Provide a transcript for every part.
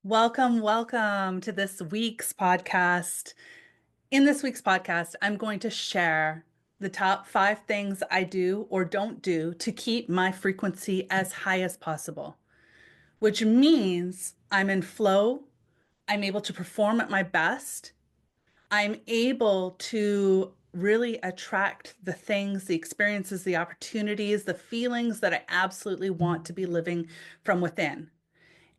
Welcome to this week's podcast. In this week's podcast, I'm going to share the top 5 things I do or don't do to keep my frequency as high as possible, which means I'm in flow, I'm able to perform at my best, I'm able to really attract the things, the experiences, the opportunities, the feelings that I absolutely want to be living from within.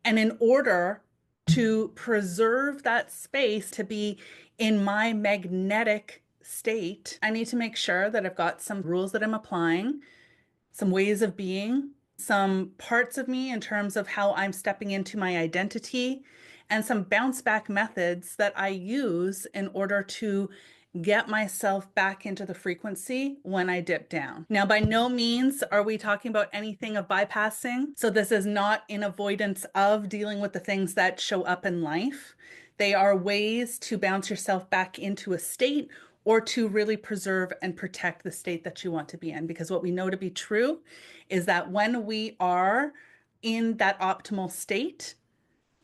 And in order to preserve that space to be in my magnetic state, I need to make sure that I've got some rules that I'm applying, some ways of being, some parts of me in terms of how I'm stepping into my identity, and some bounce back methods that I use in order to get myself back into the frequency when I dip down. Now, by no means are we talking about anything of bypassing. So this is not in avoidance of dealing with the things that show up in life. They are ways to bounce yourself back into a state or to really preserve and protect the state that you want to be in. Because what we know to be true is that when we are in that optimal state,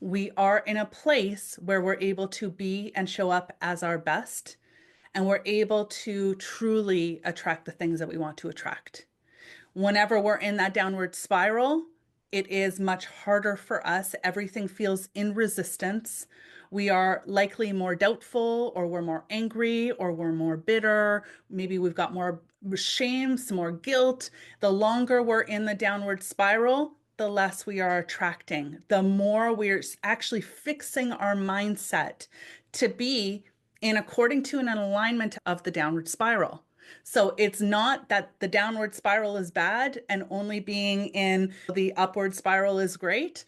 we are in a place where we're able to be and show up as our best, and we're able to truly attract the things that we want to attract. Whenever we're in that downward spiral, it is much harder for us. Everything feels in resistance. We are likely more doubtful, or we're more angry, or we're more bitter. Maybe we've got more shame, some more guilt. The longer we're in the downward spiral, the less we are attracting, the more we're actually fixing our mindset to be in according to an alignment of the downward spiral. So it's not that the downward spiral is bad and only being in the upward spiral is great.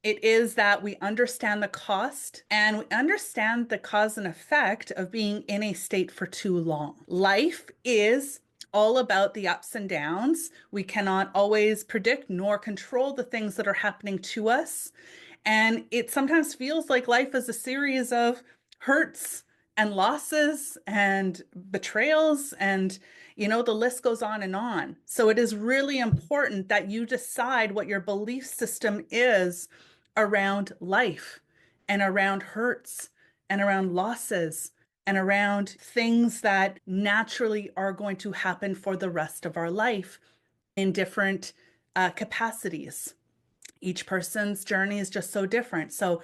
It is that we understand the cost and we understand the cause and effect of being in a state for too long. Life is all about the ups and downs. We cannot always predict nor control the things that are happening to us. And it sometimes feels like life is a series of hurts and losses and betrayals, and the list goes on and on. So it is really important that you decide what your belief system is around life and around hurts and around losses and around things that naturally are going to happen for the rest of our life in different capacities. Each person's journey is just so different. So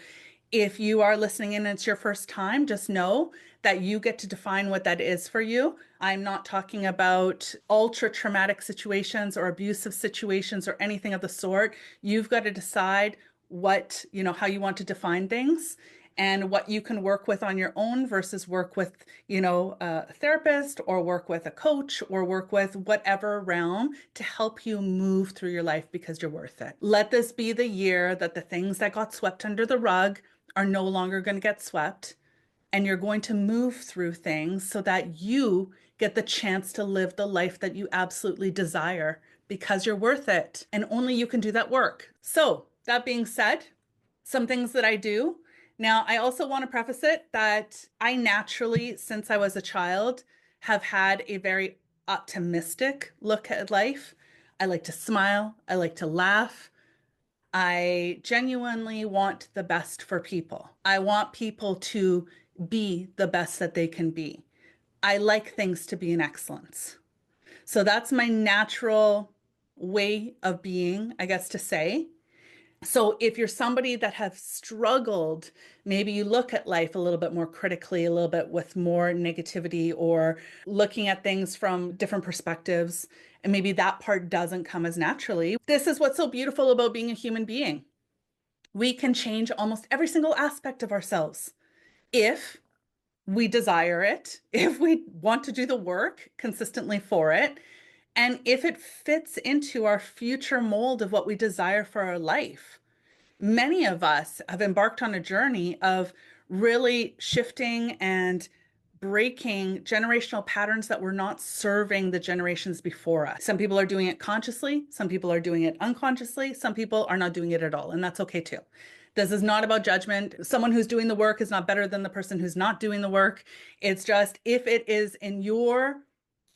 if you are listening in and it's your first time, just know that you get to define what that is for you. I'm not talking about ultra traumatic situations or abusive situations or anything of the sort. You've got to decide how you want to define things and what you can work with on your own versus work with, a therapist or work with a coach or work with whatever realm to help you move through your life because you're worth it. Let this be the year that the things that got swept under the rug are no longer going to get swept, and you're going to move through things so that you get the chance to live the life that you absolutely desire because you're worth it. And only you can do that work. So, that being said, some things that I do. Now, I also want to preface it that I naturally, since I was a child, have had a very optimistic look at life. I like to smile, I like to laugh. I genuinely want the best for people. I want people to be the best that they can be. I like things to be in excellence. So that's my natural way of being, I guess to say. So if you're somebody that have struggled, maybe you look at life a little bit more critically, a little bit with more negativity or looking at things from different perspectives, and maybe that part doesn't come as naturally. This is what's so beautiful about being a human being. We can change almost every single aspect of ourselves if we desire it, if we want to do the work consistently for it, and if it fits into our future mold of what we desire for our life. Many of us have embarked on a journey of really shifting and breaking generational patterns that were not serving the generations before us. Some people are doing it consciously, some people are doing it unconsciously, some people are not doing it at all, and that's okay too. This is not about judgment. Someone who's doing the work is not better than the person who's not doing the work. It's just if it is in your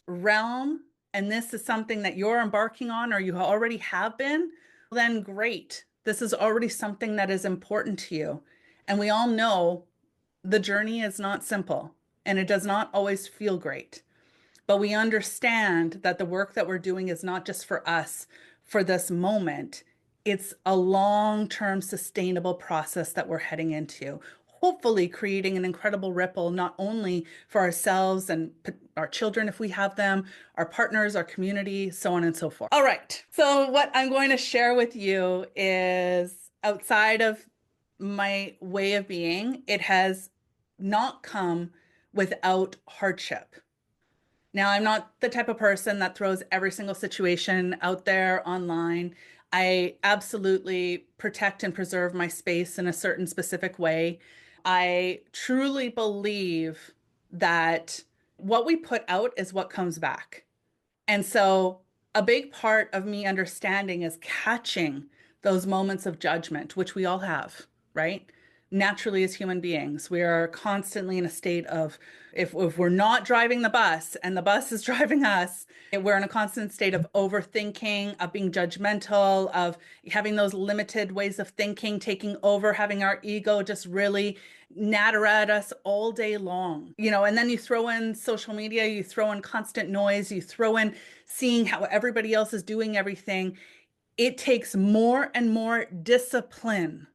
realm and this is something that you're embarking on or you already have been, then great. This is already something that is important to you. And we all know the journey is not simple and it does not always feel great. But we understand that the work that we're doing is not just for us for this moment. It's a long-term sustainable process that we're heading into, hopefully creating an incredible ripple, not only for ourselves and our children, if we have them, our partners, our community, so on and so forth. All right. So what I'm going to share with you is outside of my way of being, it has not come without hardship. Now, I'm not the type of person that throws every single situation out there online. I absolutely protect and preserve my space in a certain specific way. I truly believe that what we put out is what comes back. And so, a big part of me understanding is catching those moments of judgment, which we all have, right? Naturally, as human beings, we are constantly in a state of, if we're not driving the bus and the bus is driving us, we're in a constant state of overthinking, of being judgmental, of having those limited ways of thinking taking over, having our ego just really natter at us all day long. And then you throw in social media, you throw in constant noise, you throw in seeing how everybody else is doing everything. It takes more and more discipline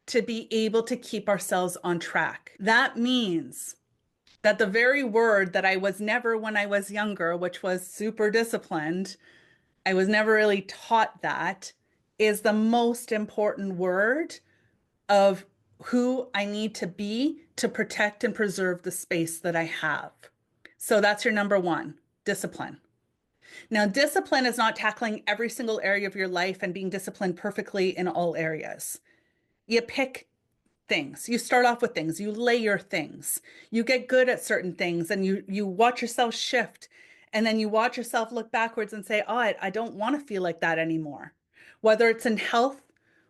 to be able to keep ourselves on track. That means that the very word that I was never when I was younger, which was super disciplined, I was never really taught that, is the most important word of who I need to be to protect and preserve the space that I have. So that's your number one, discipline. Now, discipline is not tackling every single area of your life and being disciplined perfectly in all areas. You pick things. You start off with things, you layer things, you get good at certain things, and you watch yourself shift. And then you watch yourself look backwards and say, oh, I don't want to feel like that anymore. Whether it's in health,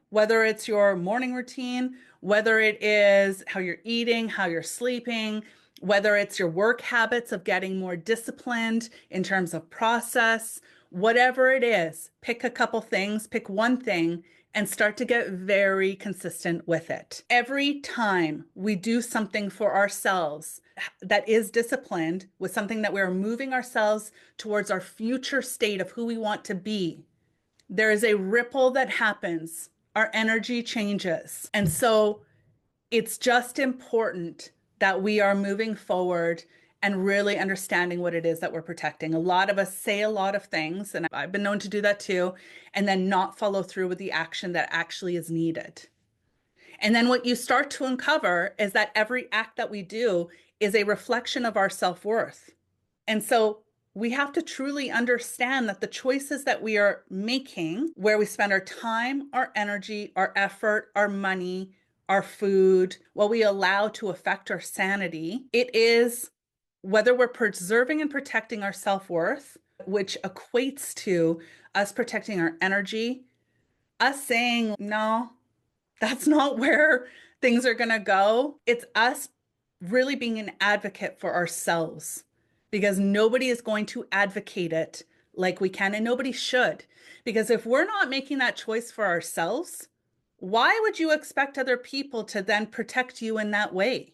whether it's your morning routine, whether it is how you're eating, how you're sleeping, whether it's your work habits of getting more disciplined in terms of process, whatever it is, pick a couple things, pick one thing and start to get very consistent with it. Every time we do something for ourselves that is disciplined with something that we're moving ourselves towards our future state of who we want to be, there is a ripple that happens. Our energy changes. And so it's just important that we are moving forward and really understanding what it is that we're protecting. A lot of us say a lot of things, and I've been known to do that too, and then not follow through with the action that actually is needed. And then what you start to uncover is that every act that we do is a reflection of our self-worth. And so we have to truly understand that the choices that we are making, where we spend our time, our energy, our effort, our money, our food, what we allow to affect our sanity, it is whether we're preserving and protecting our self-worth, which equates to us protecting our energy, us saying, no, that's not where things are going to go. It's us really being an advocate for ourselves because nobody is going to advocate it like we can, and nobody should. Because if we're not making that choice for ourselves, why would you expect other people to then protect you in that way?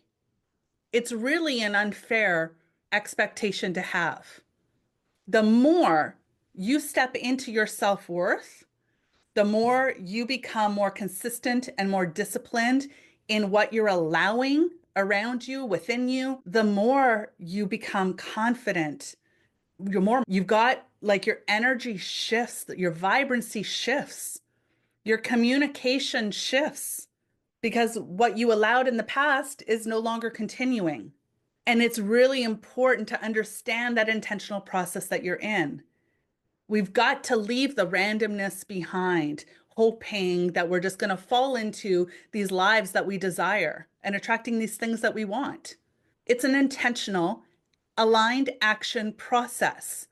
It's really an unfair expectation to have. The more you step into your self-worth, the more you become more consistent and more disciplined in what you're allowing around you, within you, the more you become confident. You've got like your energy shifts, your vibrancy shifts, your communication shifts because what you allowed in the past is no longer continuing. And it's really important to understand that intentional process that you're in. We've got to leave the randomness behind, hoping that we're just going to fall into these lives that we desire and attracting these things that we want. It's an intentional, aligned action process.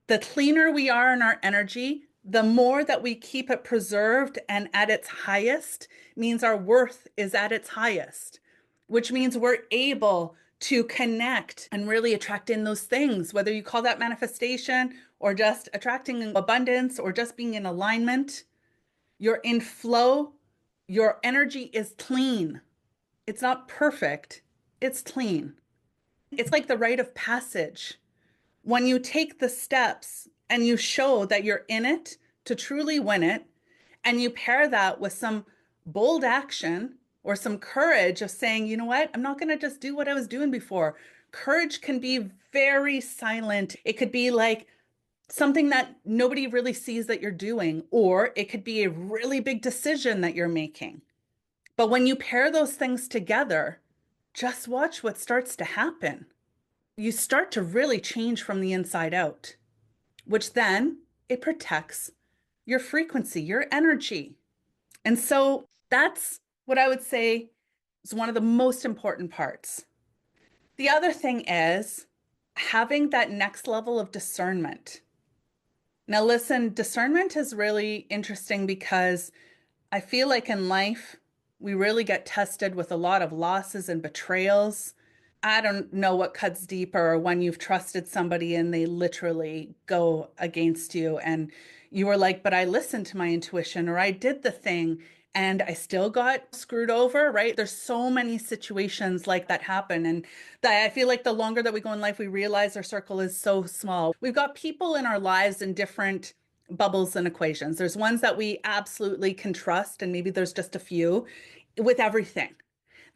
The cleaner we are in our energy, the more that we keep it preserved and at its highest means our worth is at its highest, which means we're able to connect and really attract in those things, whether you call that manifestation or just attracting abundance or just being in alignment. You're in flow. Your energy is clean. It's not perfect, it's clean. It's like the rite of passage. When you take the steps and you show that you're in it to truly win it, and you pair that with some bold action or some courage of saying, you know what, I'm not going to just do what I was doing before. Courage can be very silent. It could be like something that nobody really sees that you're doing, or it could be a really big decision that you're making. But when you pair those things together, just watch what starts to happen. You start to really change from the inside out, which then it protects your frequency, your energy. And so that's what I would say is one of the most important parts. The other thing is having that next level of discernment. Now, listen, discernment is really interesting because I feel like in life, we really get tested with a lot of losses and betrayals. I don't know what cuts deeper when you've trusted somebody and they literally go against you and you were like, but I listened to my intuition or I did the thing and I still got screwed over, right? There's so many situations like that happen. And that I feel like the longer that we go in life, we realize our circle is so small. We've got people in our lives in different bubbles and equations. There's ones that we absolutely can trust, and maybe there's just a few with everything.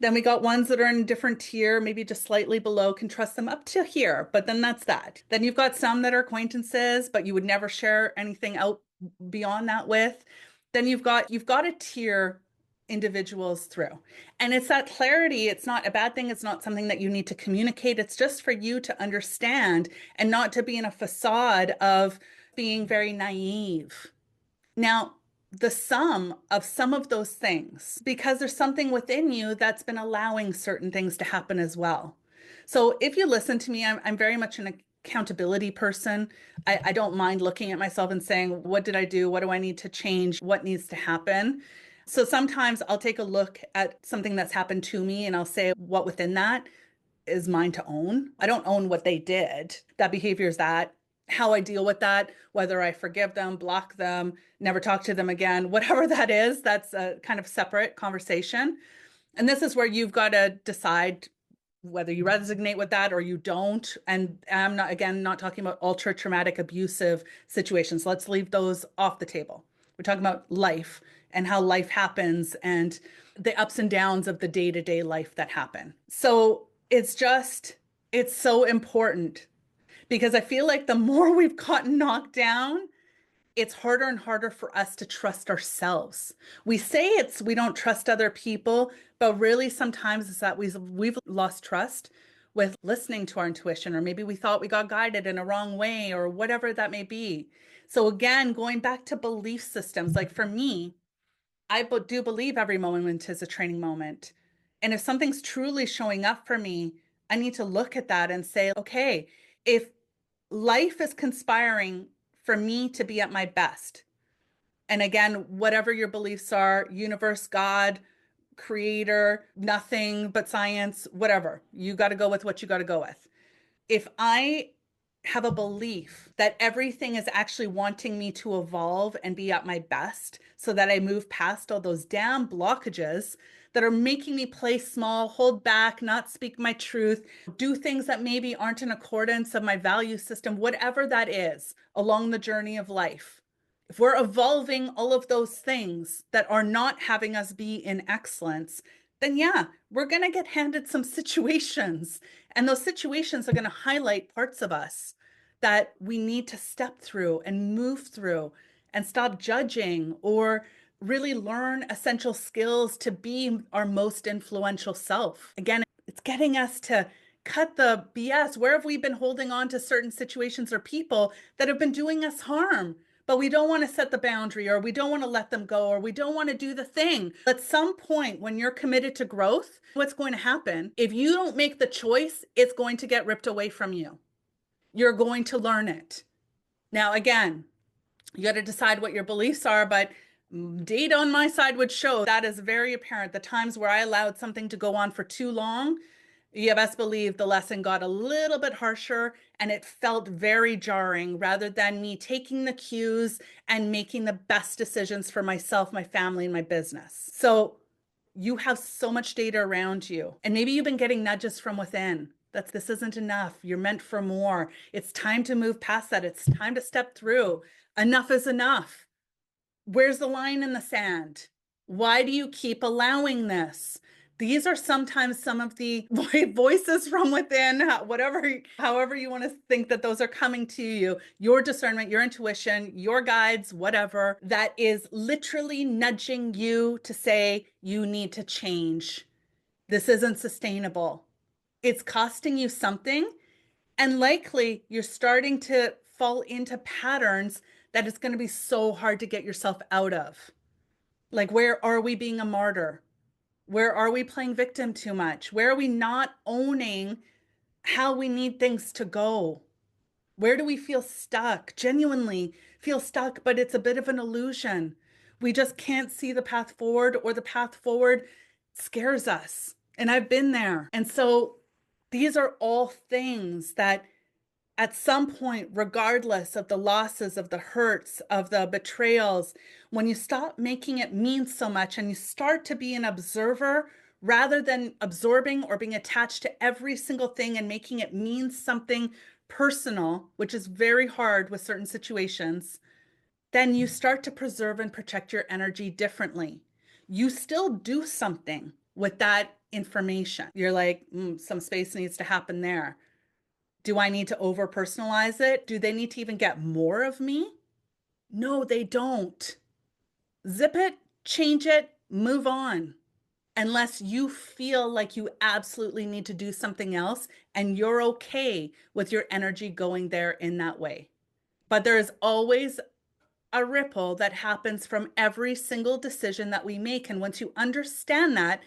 Then we got ones that are in a different tier, maybe just slightly below, can trust them up to here, but then that's that. Then you've got some that are acquaintances, but you would never share anything out beyond that with. Then you've got to tier individuals through. And it's that clarity. It's not a bad thing. It's not something that you need to communicate. It's just for you to understand and not to be in a facade of being very naive. Now, the sum of some of those things, because there's something within you that's been allowing certain things to happen as well. So if you listen to me, I'm very much an accountability person. I don't mind looking at myself and saying, what did I do? What do I need to change? What needs to happen? So sometimes I'll take a look at something that's happened to me and I'll say, what within that is mine to own. I don't own what they did. That behavior is that. How I deal with that, whether I forgive them, block them, never talk to them again, whatever that is, that's a kind of separate conversation. And this is where you've got to decide whether you resonate with that or you don't. And I'm not, again, not talking about ultra traumatic abusive situations. Let's leave those off the table. We're talking about life and how life happens and the ups and downs of the day-to-day life that happen. So it's so important because I feel like the more we've gotten knocked down, it's harder and harder for us to trust ourselves. We say we don't trust other people, but really sometimes it's that we've lost trust with listening to our intuition, or maybe we thought we got guided in a wrong way, or whatever that may be. So again, going back to belief systems, like for me, I do believe every moment is a training moment. And if something's truly showing up for me, I need to look at that and say, okay, if life is conspiring for me to be at my best, and again, whatever your beliefs are, universe, God, creator, nothing but science, whatever, you got to go with what you got to go with. If I have a belief that everything is actually wanting me to evolve and be at my best so that I move past all those damn blockages that are making me play small, hold back, not speak my truth, do things that maybe aren't in accordance of my value system, whatever that is along the journey of life. If we're evolving all of those things that are not having us be in excellence, then yeah, we're going to get handed some situations. And those situations are going to highlight parts of us that we need to step through and move through and stop judging or really learn essential skills to be our most influential self. Again, it's getting us to cut the BS. Where have we been holding on to certain situations or people that have been doing us harm? But we don't want to set the boundary, or we don't want to let them go, or we don't want to do the thing. At some point, when you're committed to growth, what's going to happen? If you don't make the choice, it's going to get ripped away from you. You're going to learn it. Now, again, you got to decide what your beliefs are, but data on my side would show that is very apparent. The times where I allowed something to go on for too long, you best believe the lesson got a little bit harsher and it felt very jarring rather than me taking the cues and making the best decisions for myself, my family, and my business. So You have so much data around you, and maybe you've been getting nudges from within. This isn't enough. You're meant for more. It's time to move past that. It's time to step through. Enough is enough. Where's the line in the sand? Why do you keep allowing this? These are sometimes some of the voices from within, whatever, however you want to think that those are coming to you, your discernment, your intuition, your guides, whatever, that is literally nudging you to say, you need to change. This isn't sustainable. It's costing you something. And likely you're starting to fall into patterns that it's going to be so hard to get yourself out of. Like, where are we being a martyr? Where are we playing victim too much? Where are we not owning how we need things to go? Where do we feel stuck? Genuinely feel stuck, but it's a bit of an illusion. We just can't see the path forward, or the path forward scares us. And I've been there. And so these are all things that at some point, regardless of the losses, of the hurts, of the betrayals, when you stop making it mean so much and you start to be an observer rather than absorbing or being attached to every single thing and making it mean something personal, which is very hard with certain situations, then you start to preserve and protect your energy differently. You still do something with that information. You're like, some space needs to happen there. Do I need to over personalize it? Do they need to even get more of me? No, they don't. Zip it, change it, move on. Unless you feel like you absolutely need to do something else and you're okay with your energy going there in that way. But there is always a ripple that happens from every single decision that we make. And once you understand that,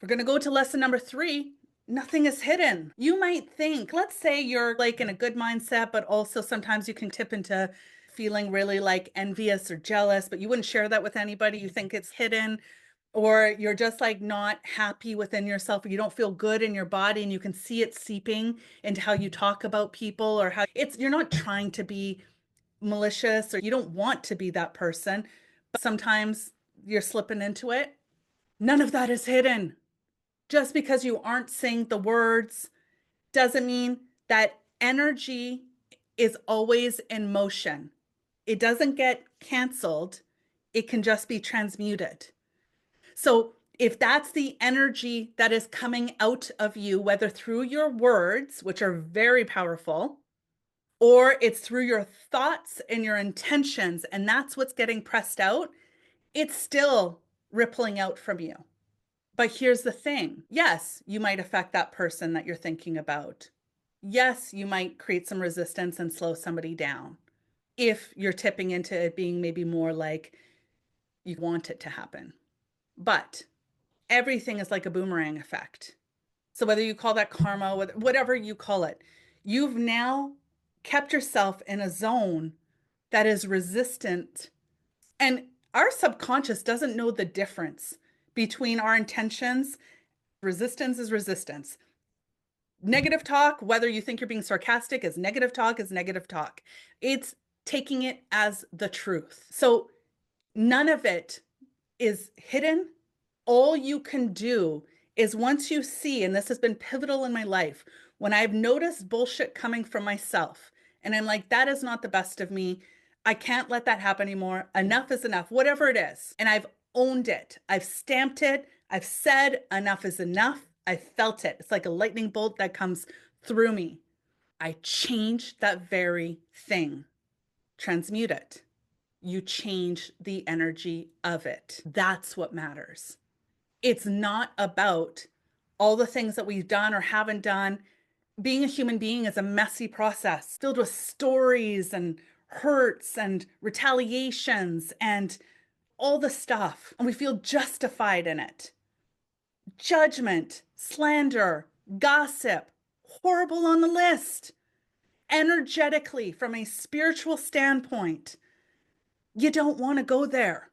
we're going to go to lesson number 3. Nothing is hidden. You might think, let's say you're like in a good mindset, but also sometimes you can tip into feeling really like envious or jealous, but you wouldn't share that with anybody. You think it's hidden, or you're just like not happy within yourself, or you don't feel good in your body, and you can see it seeping into how you talk about people, or how you're not trying to be malicious, or you don't want to be that person, but sometimes you're slipping into it. None of that is hidden. Just because you aren't saying the words doesn't mean that energy is always in motion. It doesn't get canceled. It can just be transmuted. So if that's the energy that is coming out of you, whether through your words, which are very powerful, or it's through your thoughts and your intentions, and that's what's getting pressed out, it's still rippling out from you. But here's the thing. Yes, you might affect that person that you're thinking about. Yes, you might create some resistance and slow somebody down if you're tipping into it being maybe more like you want it to happen. But everything is like a boomerang effect. So whether you call that karma, whatever you call it, you've now kept yourself in a zone that is resistant. And our subconscious doesn't know the difference between our intentions. Resistance is resistance. Negative talk, whether you think you're being sarcastic, is negative talk, is negative talk. It's taking it as the truth. So none of it is hidden. All you can do is, once you see, and this has been pivotal in my life, when I've noticed bullshit coming from myself, and I'm like, that is not the best of me. I can't let that happen anymore. Enough is enough, whatever it is. And I've owned it. I've stamped it. I've said enough is enough. I felt it. It's like a lightning bolt that comes through me. I change that very thing, transmute it. You change the energy of it. That's what matters. It's not about all the things that we've done or haven't done. Being a human being is a messy process filled with stories and hurts and retaliations and all the stuff. And we feel justified in it. Judgment, slander, gossip, horrible on the list. Energetically, from a spiritual standpoint, you don't want to go there.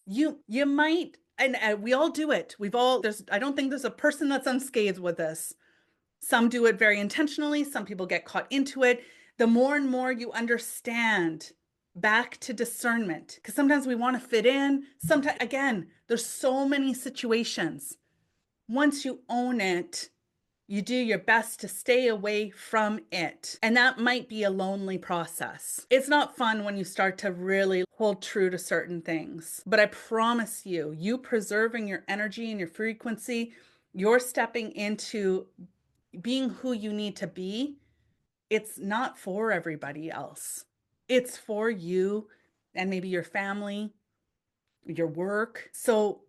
You might, and we all do it. I don't think there's a person that's unscathed with this. Some do it very intentionally. Some people get caught into it. The more and more you understand, back to discernment, because sometimes we want to fit in. Sometimes, again, There's so many situations. Once you own it, you do your best to stay away from it. And that might be a lonely process. It's not fun when you start to really hold true to certain things. But I promise you, you preserving your energy and your frequency, you're stepping into being who you need to be. It's not for everybody else. It's for you and maybe your family, your work. So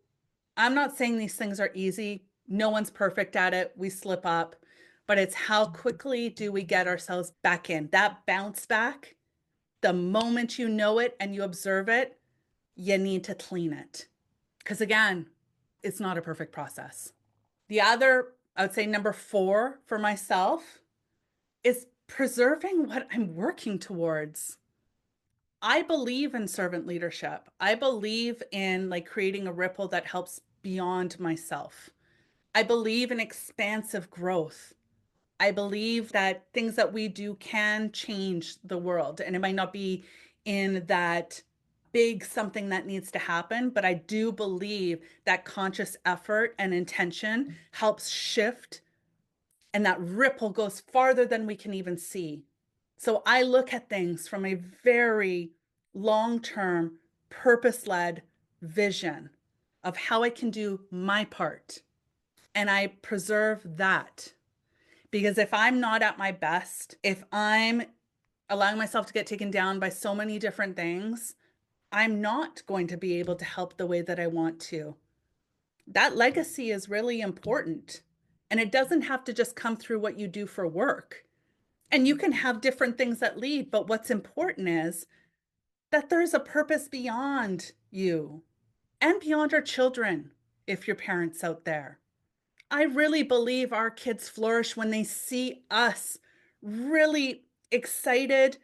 I'm not saying these things are easy. No one's perfect at it. We slip up, but it's how quickly do we get ourselves back in that bounce back. The moment you know it and you observe it, you need to clean it. Because again, it's not a perfect process. The other, I would say, number four for myself is preserving what I'm working towards. I believe in servant leadership. I believe in like creating a ripple that helps beyond myself. I believe in expansive growth. I believe that things that we do can change the world. And it might not be in that big something that needs to happen, but I do believe that conscious effort and intention helps shift, and that ripple goes farther than we can even see. So I look at things from a very long term, purpose led vision of how I can do my part. And I preserve that. Because if I'm not at my best, if I'm allowing myself to get taken down by so many different things, I'm not going to be able to help the way that I want to. That legacy is really important. And it doesn't have to just come through what you do for work. And you can have different things that lead, but what's important is that there's a purpose beyond you and beyond our children, if you're parents out there. I really believe our kids flourish when they see us really excited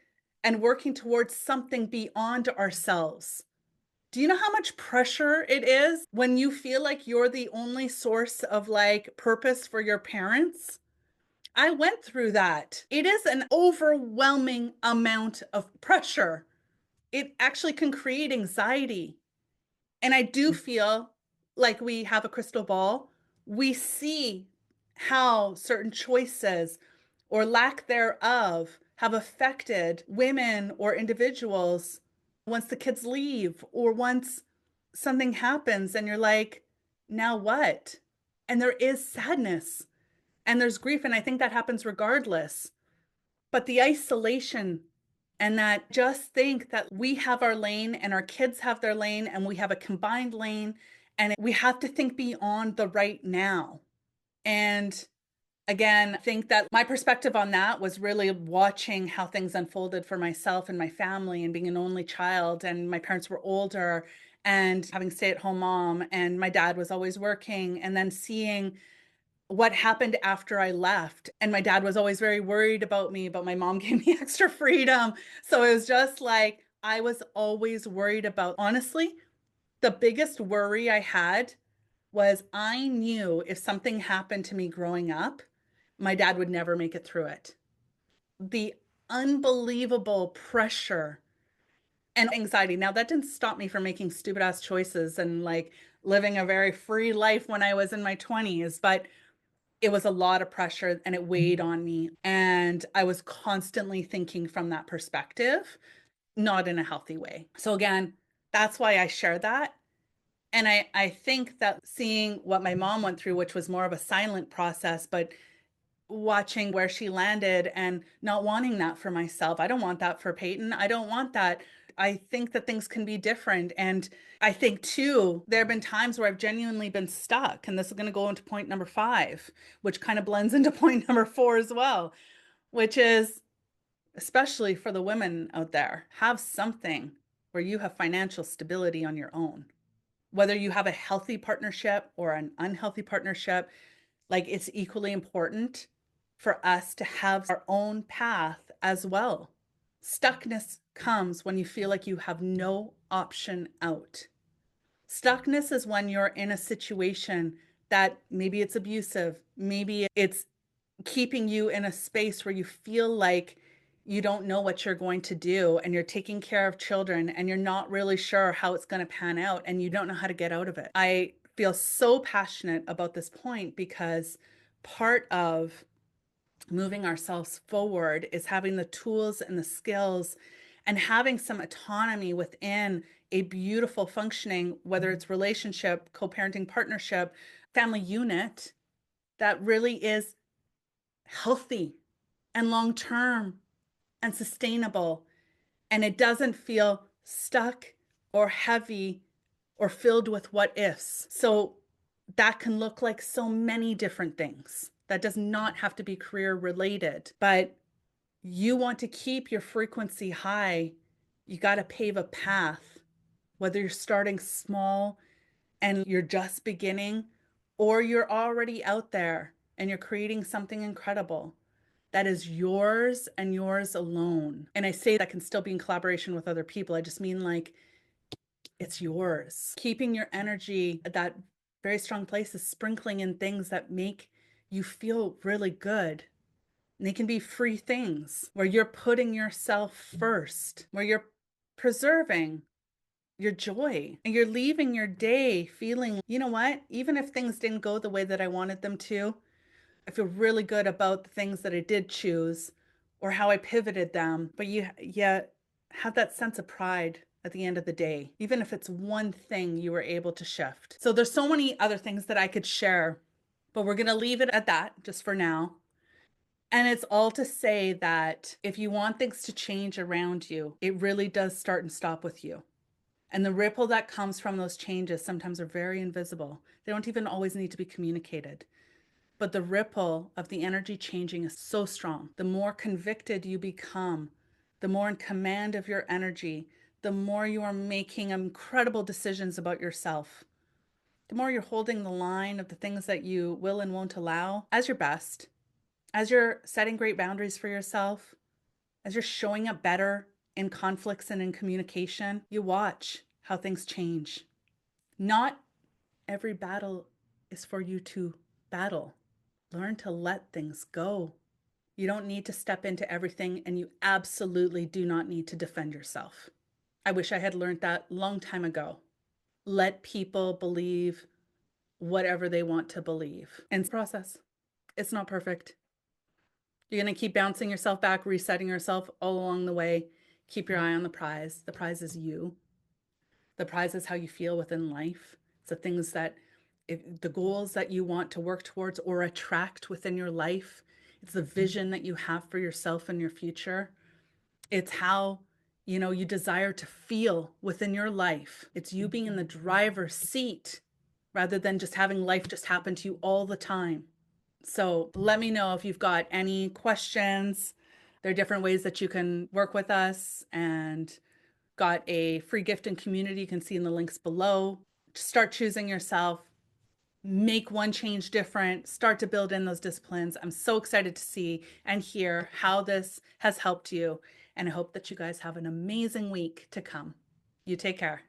and working towards something beyond ourselves. Do you know how much pressure it is when you feel like you're the only source of like purpose for your parents? I went through that. It is an overwhelming amount of pressure. It actually can create anxiety. And I do feel like we have a crystal ball. We see how certain choices or lack thereof have affected women or individuals once the kids leave or once something happens and you're like, now what? And there is sadness and there's grief. And I think that happens regardless. But the isolation and that just think that we have our lane and our kids have their lane and we have a combined lane and we have to think beyond the right now. And again, I think that my perspective on that was really watching how things unfolded for myself and my family and being an only child. And my parents were older and having stay-at-home mom, and my dad was always working, and then seeing what happened after I left. And my dad was always very worried about me, but my mom gave me extra freedom. So it was just like I was always worried about, honestly, the biggest worry I had was I knew if something happened to me growing up, my dad would never make it through it. The unbelievable pressure and anxiety. Now, that didn't stop me from making stupid ass choices and like living a very free life when I was in my 20s, but it was a lot of pressure and it weighed on me. And I was constantly thinking from that perspective, not in a healthy way. So, again, that's why I share that. And I think that seeing what my mom went through, which was more of a silent process, but watching where she landed and not wanting that for myself. I don't want that for Peyton. I don't want that. I think that things can be different. And I think too, there have been times where I've genuinely been stuck. And this is going to go into point number five, which kind of blends into point number four as well, which is especially for the women out there, have something where you have financial stability on your own. Whether you have a healthy partnership or an unhealthy partnership, like it's equally important for us to have our own path as well. Stuckness comes when you feel like you have no option out. Stuckness is when you're in a situation that maybe it's abusive, maybe it's keeping you in a space where you feel like you don't know what you're going to do and you're taking care of children and you're not really sure how it's going to pan out and you don't know how to get out of it. I feel so passionate about this point because part of moving ourselves forward is having the tools and the skills and having some autonomy within a beautiful functioning, whether it's relationship, co-parenting partnership, family unit that really is healthy and long-term and sustainable. And it doesn't feel stuck or heavy or filled with what ifs. So that can look like so many different things. That does not have to be career related, but you want to keep your frequency high. You got to pave a path, whether you're starting small and you're just beginning, or you're already out there and you're creating something incredible that is yours and yours alone. And I say that can still be in collaboration with other people. I just mean like it's yours. Keeping your energy at that very strong place is sprinkling in things that make you feel really good. And they can be free things where you're putting yourself first, where you're preserving your joy and you're leaving your day feeling, you know what? Even if things didn't go the way that I wanted them to, I feel really good about the things that I did choose or how I pivoted them. But you have that sense of pride at the end of the day, even if it's one thing you were able to shift. So there's so many other things that I could share, but we're going to leave it at that just for now. And it's all to say that if you want things to change around you, it really does start and stop with you. And the ripple that comes from those changes sometimes are very invisible. They don't even always need to be communicated. But the ripple of the energy changing is so strong. The more convicted you become, the more in command of your energy, the more you are making incredible decisions about yourself, the more you're holding the line of the things that you will and won't allow as your best, as you're setting great boundaries for yourself, as you're showing up better in conflicts and in communication, you watch how things change. Not every battle is for you to battle. Learn to let things go. You don't need to step into everything, and you absolutely do not need to defend yourself. I wish I had learned that a long time ago. Let people believe whatever they want to believe. And it's a process. It's not perfect. You're going to keep bouncing yourself back, resetting yourself all along the way. Keep your eye on the prize. The prize is you. The prize is how you feel within life. It's the things that, if the goals that you want to work towards or attract within your life. It's the vision that you have for yourself and your future. It's how, you desire to feel within your life. It's you being in the driver's seat rather than just having life just happen to you all the time. So let me know if you've got any questions. There are different ways that you can work with us, and got a free gift and community you can see in the links below. Start choosing yourself, make one change different, start to build in those disciplines. I'm so excited to see and hear how this has helped you. And I hope that you guys have an amazing week to come. You take care.